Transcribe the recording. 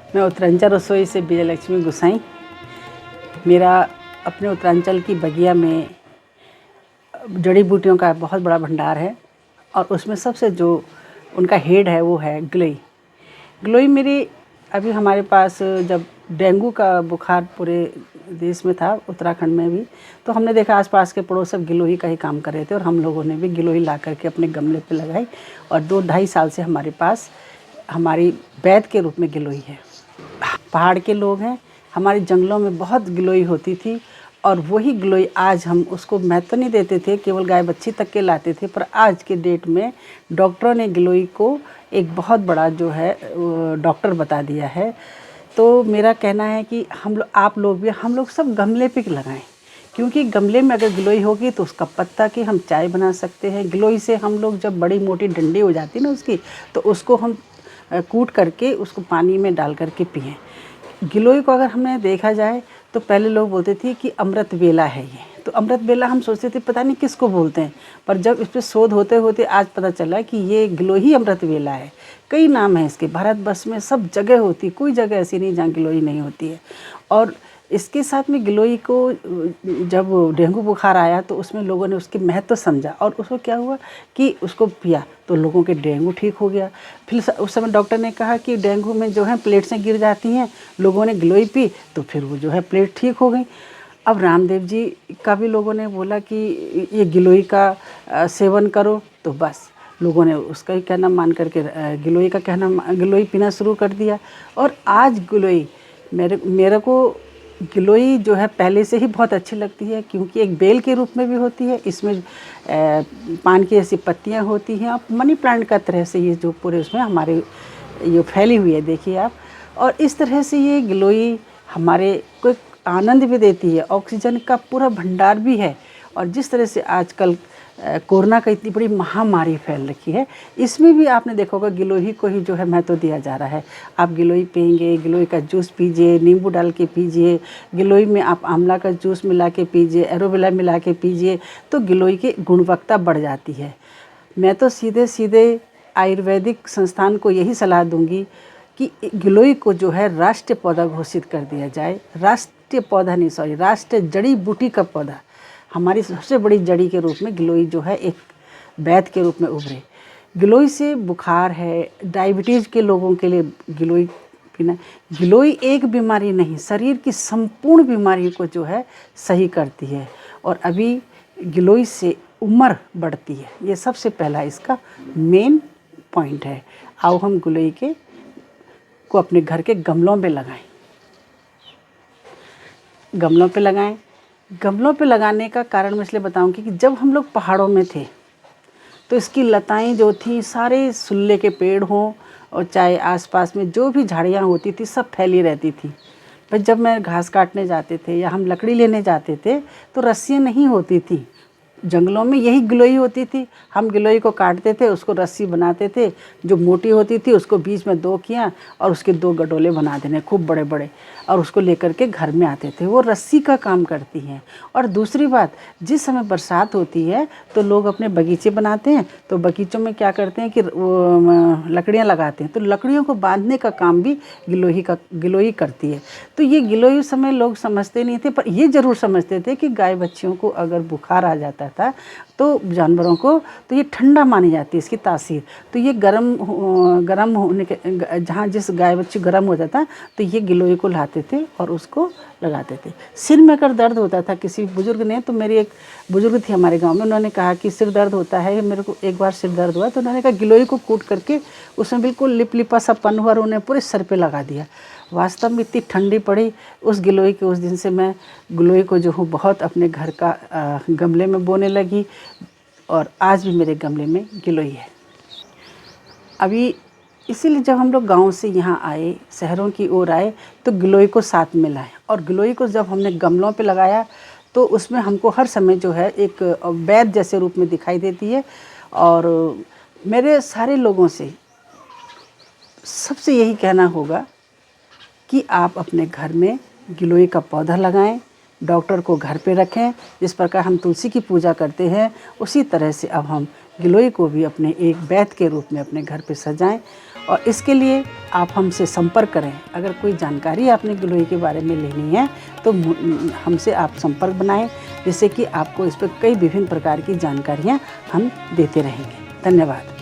मैं उत्तरांचल रसोई से विजयलक्ष्मी गुसाई। मेरा अपने उत्तरांचल की बगिया में जड़ी बूटियों का बहुत बड़ा भंडार है और उसमें सबसे जो उनका हेड है वो है गिलोई। गिलोई मेरी अभी हमारे पास जब डेंगू का बुखार पूरे देश में था, उत्तराखंड में भी, तो हमने देखा आसपास के पड़ोस सब गिलोई का ही काम कर रहे थे और हम लोगों ने भी गिलोई ला करके अपने गमले पे लगाई और 2-2.5 साल से हमारे पास हमारी वैद के रूप में गिलोई है। पहाड़ के लोग हैं, हमारे जंगलों में बहुत गिलोई होती थी और वही गिलोई आज हम उसको महत्व नहीं देते थे, केवल गाय बच्ची तक के लाते थे, पर आज के डेट में डॉक्टरों ने गिलोई को एक बहुत बड़ा जो है डॉक्टर बता दिया है। तो मेरा कहना है कि आप लोग भी, हम लोग सब गमले पे लगाएं, क्योंकि गमले में अगर गिलोई होगी तो उसका पत्ता की हम चाय बना सकते हैं। गिलोई से हम लोग जब बड़ी मोटी डंडी हो जाती है ना उसकी, तो उसको हम कूट करके उसको पानी में डाल करके पिएं। गिलोई को अगर हमने देखा जाए तो पहले लोग बोलते थे कि अमृत बेला है ये, तो अमृत बेला हम सोचते थे पता नहीं किसको बोलते हैं, पर जब इस पर शोध होते होते आज पता चला कि ये गिलोई ही अमृत बेला है। कई नाम हैं इसके, भारतवर्ष में सब जगह होती, कोई जगह ऐसी नहीं जहाँ गिलोई नहीं होती है। और इसके साथ में गिलोई को जब डेंगू बुखार आया तो उसमें लोगों ने उसके महत्व समझा और उसको क्या हुआ कि उसको पिया तो लोगों के डेंगू ठीक हो गया। फिर उस समय डॉक्टर ने कहा कि डेंगू में जो है प्लेट्सें गिर जाती हैं, लोगों ने गिलोई पी तो फिर वो जो है प्लेट ठीक हो गई। अब रामदेव जी का भी लोगों ने बोला कि ये गिलोई का सेवन करो, तो बस लोगों ने उसका ही कहना मान करके गिलोई का कहना गिलोई पीना शुरू कर दिया। और आज गिलोई मेरे को गिलोई जो है पहले से ही बहुत अच्छी लगती है, क्योंकि एक बेल के रूप में भी होती है, इसमें पान की ऐसी पत्तियां होती हैं और मनी प्लांट का तरह से ये जो पूरे उसमें हमारे ये फैली हुई है, देखिए आप। और इस तरह से ये गिलोई हमारे को आनंद भी देती है, ऑक्सीजन का पूरा भंडार भी है। और जिस तरह से आजकल कोरोना का इतनी बड़ी महामारी फैल रखी है, इसमें भी आपने देखा होगा गिलोई को ही जो है महत्व दिया जा रहा है। आप गिलोई पिएंगे, गिलोई का जूस पीजिए, नींबू डाल के पीजिए, गिलोई में आप आंवला का जूस मिला के पीजिए, एलोवेरा मिला के पीजिए, तो गिलोई की गुणवत्ता बढ़ जाती है। मैं तो सीधे सीधे आयुर्वेदिक संस्थान को यही सलाह दूंगी कि गिलोई को जो है राष्ट्रीय पौधा घोषित कर दिया जाए। राष्ट्रीय पौधा नहीं, सॉरी, राष्ट्रीय जड़ी बूटी का पौधा। हमारी सबसे बड़ी जड़ी के रूप में गिलोई जो है एक वैद के रूप में उभरे। गिलोई से बुखार है, डायबिटीज़ के लोगों के लिए गिलोई पीना। गिलोई एक बीमारी नहीं, शरीर की संपूर्ण बीमारी को जो है सही करती है। और अभी गिलोई से उम्र बढ़ती है, ये सबसे पहला इसका मेन पॉइंट है। आओ हम गिलोई को अपने घर के गमलों पे लगाएं। गमलों पे लगाएं। गमलों पे लगाने का कारण मैं इसलिए बताऊंगी कि जब हम लोग पहाड़ों में थे तो इसकी लताएं जो थी, सारे सुल्ले के पेड़ हों और चाहे आसपास में जो भी झाड़ियाँ होती थी सब फैली रहती थी। पर जब मैं घास काटने जाते थे या हम लकड़ी लेने जाते थे तो रस्सियाँ नहीं होती थी, जंगलों में यही गिलोई होती थी। हम गिलोई को काटते थे, उसको रस्सी बनाते थे, जो मोटी होती थी उसको बीच में 2 किया और उसके 2 गडोले बना देने खूब बड़े बड़े, और उसको लेकर के घर में आते थे। वो रस्सी का काम करती हैं। और दूसरी बात, जिस समय बरसात होती है तो लोग अपने बगीचे बनाते हैं, तो बगीचों में क्या करते हैं कि लकड़ियाँ लगाते हैं, तो लकड़ियों को बांधने का काम भी गिलोई करती है। तो ये गिलोई उस समय लोग समझते नहीं थे, पर ये ज़रूर समझते थे कि गाय बच्चियों को अगर बुखार आ जाता था तो जानवरों को, तो ये ठंडा मानी जाती है इसकी तासीर। तो ये गरम होने के, जहाँ जिस गाय बच्ची गरम हो जाता तो ये गिलोई को लाते थे और उसको लगाते थे। सिर में अगर दर्द होता था किसी बुजुर्ग ने, तो मेरी एक बुजुर्ग थी हमारे गांव में, उन्होंने कहा कि सिर दर्द होता है, मेरे को एक बार सिर दर्द हुआ तो उन्होंने कहा गिलोई को कूट करके उसमें बिल्कुल लिपा सा पन हुआ और उन्हें पूरे सर पे लगा दिया। वास्तव में इतनी ठंडी पड़ी उस गिलोई के, उस दिन से मैं गिलोई को जो हूँ बहुत अपने घर का गमले में बोने लगी और आज भी मेरे गमले में गिलोई है। अभी इसीलिए जब हम लोग गांव से यहाँ आए, शहरों की ओर आए, तो गिलोई को साथ में लाए और गिलोई को जब हमने गमलों पे लगाया तो उसमें हमको हर समय जो है एक वैद जैसे रूप में दिखाई देती है। और मेरे सारे लोगों से सबसे यही कहना होगा कि आप अपने घर में गिलोई का पौधा लगाएं, डॉक्टर को घर पे रखें। जिस प्रकार हम तुलसी की पूजा करते हैं उसी तरह से अब हम गिलोय को भी अपने एक वैद्य के रूप में अपने घर पे सजाएं। और इसके लिए आप हमसे संपर्क करें। अगर कोई जानकारी आपने गिलोय के बारे में लेनी है तो हमसे आप संपर्क बनाएं, जिससे कि आपको इस पर कई विभिन्न प्रकार की जानकारियाँ हम देते रहेंगे। धन्यवाद।